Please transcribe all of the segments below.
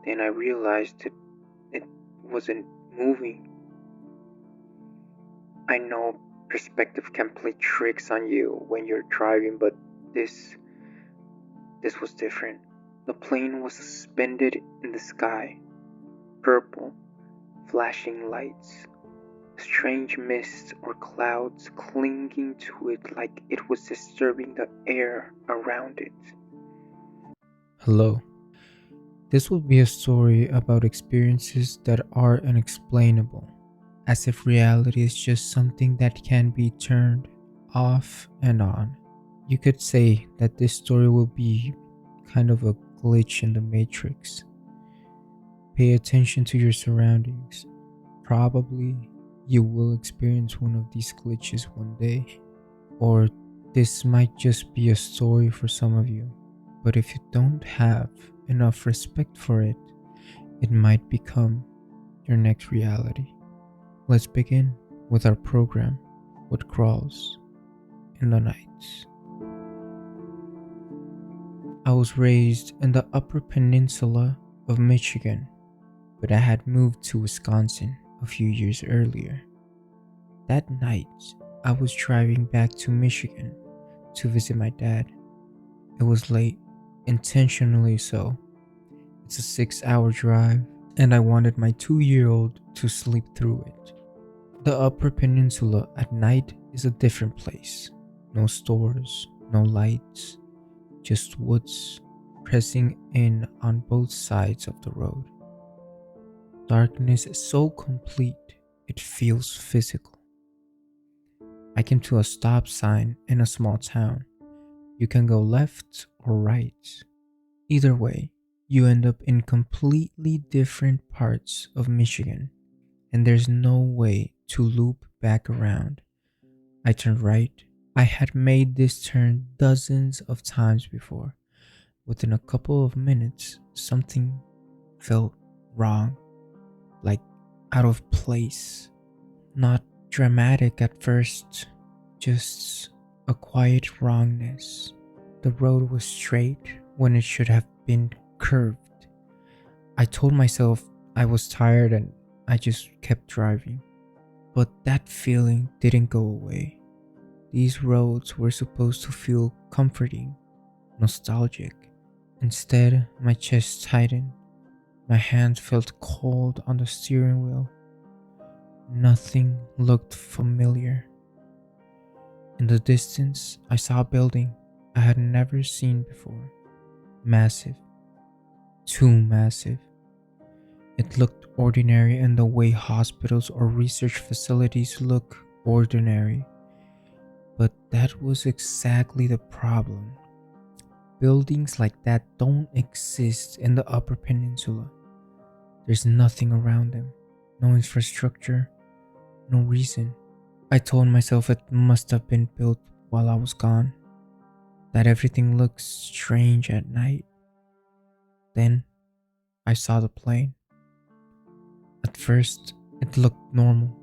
Then I realized that it wasn't moving. I know perspective can play tricks on you when you're driving, but this this was different. The plane was suspended in the sky, purple, flashing lights, strange mists or clouds clinging to it like it was disturbing the air around it. Hello. This will be a story about experiences that are unexplainable, as if reality is just something that can be turned off and on. You could say that this story will be kind of a glitch in the matrix. Pay attention to your surroundings. Probably you will experience one of these glitches one day, or this might just be a story for some of you. But if you don't have enough respect for it, it might become your next reality. Let's begin with our program, What Crawls in the Nights. I was raised in the Upper Peninsula of Michigan, but I had moved to Wisconsin a few years earlier. That night, I was driving back to Michigan to visit my dad. It was late, intentionally so. It's a 6-hour drive, and I wanted my 2-year-old to sleep through it. The Upper Peninsula at night is a different place. No stores, no lights, just woods pressing in on both sides of the road. Darkness is so complete, it feels physical. I came to a stop sign in a small town. You can go left or right. Either way, you end up in completely different parts of Michigan, and there's no way to loop back around. I turned right. I had made this turn dozens of times before. Within a couple of minutes, something felt wrong, like out of place. Not dramatic at first, just a quiet wrongness. The road was straight when it should have been curved. I told myself I was tired and I just kept driving. But that feeling didn't go away. These roads were supposed to feel comforting, nostalgic. Instead, my chest tightened. My hands felt cold on the steering wheel. Nothing looked familiar. In the distance, I saw a building I had never seen before. Massive. Too massive. It looked ordinary in the way hospitals or research facilities look ordinary. But that was exactly the problem. Buildings like that don't exist in the Upper Peninsula. There's nothing around them. No infrastructure, no reason. I told myself it must have been built while I was gone. That everything looks strange at night. Then I saw the plane. At first, it looked normal.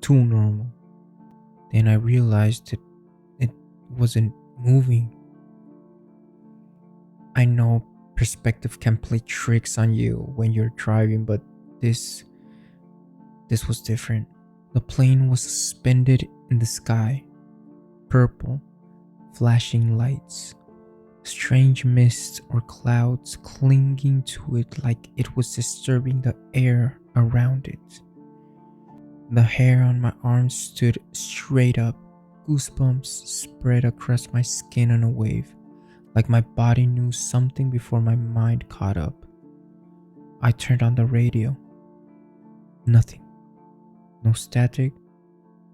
Too normal. Then I realized that it wasn't moving. I know perspective can play tricks on you when you're driving, but this was different. The plane was suspended in the sky, purple, flashing lights, strange mists or clouds clinging to it like it was disturbing the air around it. The hair on my arms stood straight up, goosebumps spread across my skin in a wave, like my body knew something before my mind caught up. I turned on the radio. Nothing. No static,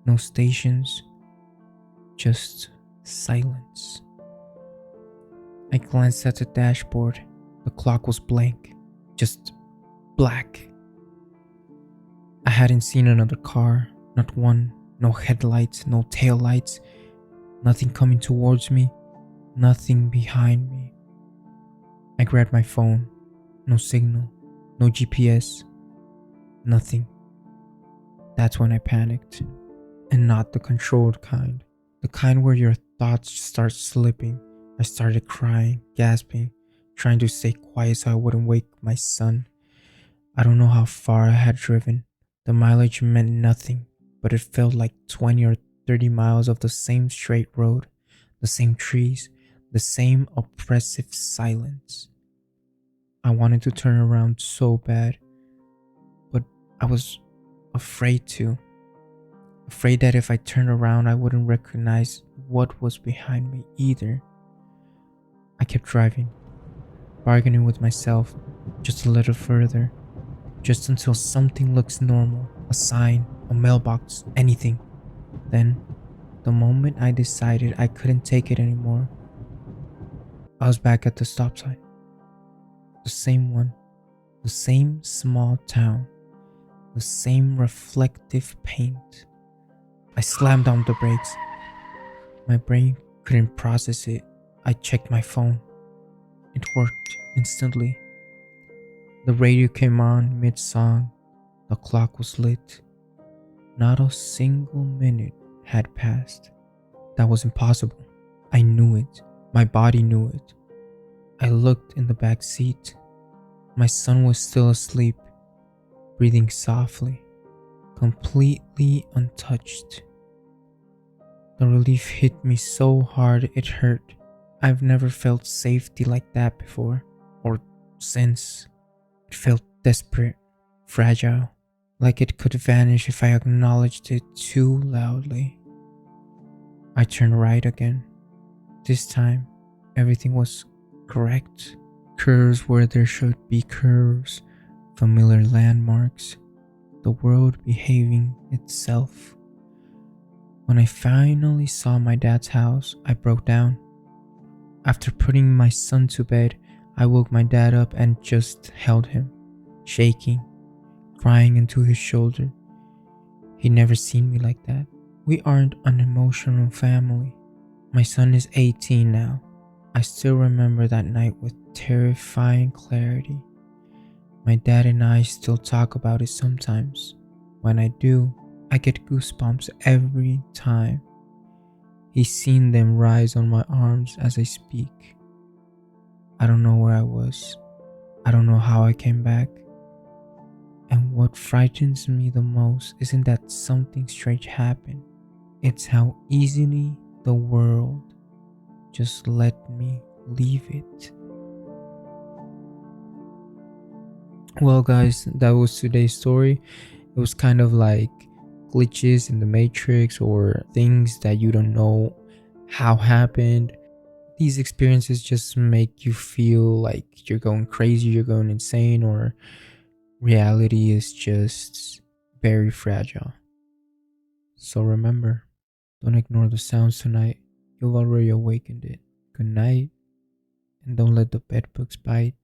no stations, just silence. I glanced at the dashboard. The clock was blank, just black. I hadn't seen another car, not one, no headlights, no taillights, nothing coming towards me, nothing behind me. I grabbed my phone. No signal, no GPS, nothing. That's when I panicked. And not the controlled kind. The kind where your thoughts start slipping. I started crying, gasping, trying to stay quiet so I wouldn't wake my son. I don't know how far I had driven. The mileage meant nothing, but it felt like 20 or 30 miles of the same straight road, the same trees, the same oppressive silence. I wanted to turn around so bad, but I was afraid to. Afraid that if I turned around, I wouldn't recognize what was behind me either. I kept driving, bargaining with myself just a little further, just until something looks normal, a sign, a mailbox, anything. Then, the moment I decided I couldn't take it anymore, I was back at the stop sign. The same one, the same small town, the same reflective paint. I slammed on the brakes. My brain couldn't process it. I checked my phone. It worked instantly. The radio came on mid-song. The clock was lit. Not a single minute had passed. That was impossible. I knew it. My body knew it. I looked in the back seat. My son was still asleep, breathing softly, completely untouched. The relief hit me so hard it hurt. I've never felt safety like that before, or since. It felt desperate, fragile, like it could vanish if I acknowledged it too loudly. I turned right again. This time, everything was correct. Curves where there should be curves, familiar landmarks, the world behaving itself. When I finally saw my dad's house, I broke down. After putting my son to bed, I woke my dad up and just held him, shaking, crying into his shoulder. He'd never seen me like that. We aren't an emotional family. My son is 18 now. I still remember that night with terrifying clarity. My dad and I still talk about it sometimes. When I do, I get goosebumps every time. He's seen them rise on my arms as I speak. I don't know where I was. I don't know how I came back. And what frightens me the most isn't that something strange happened. It's how easily the world just let me leave it. Well, guys, that was today's story. It was kind of like glitches in the matrix or things that you don't know how happened. These experiences just make you feel like you're going crazy, you're going insane, or reality is just very fragile. So remember, don't ignore the sounds tonight. You've already awakened it. Good night, and don't let the bedbugs bite.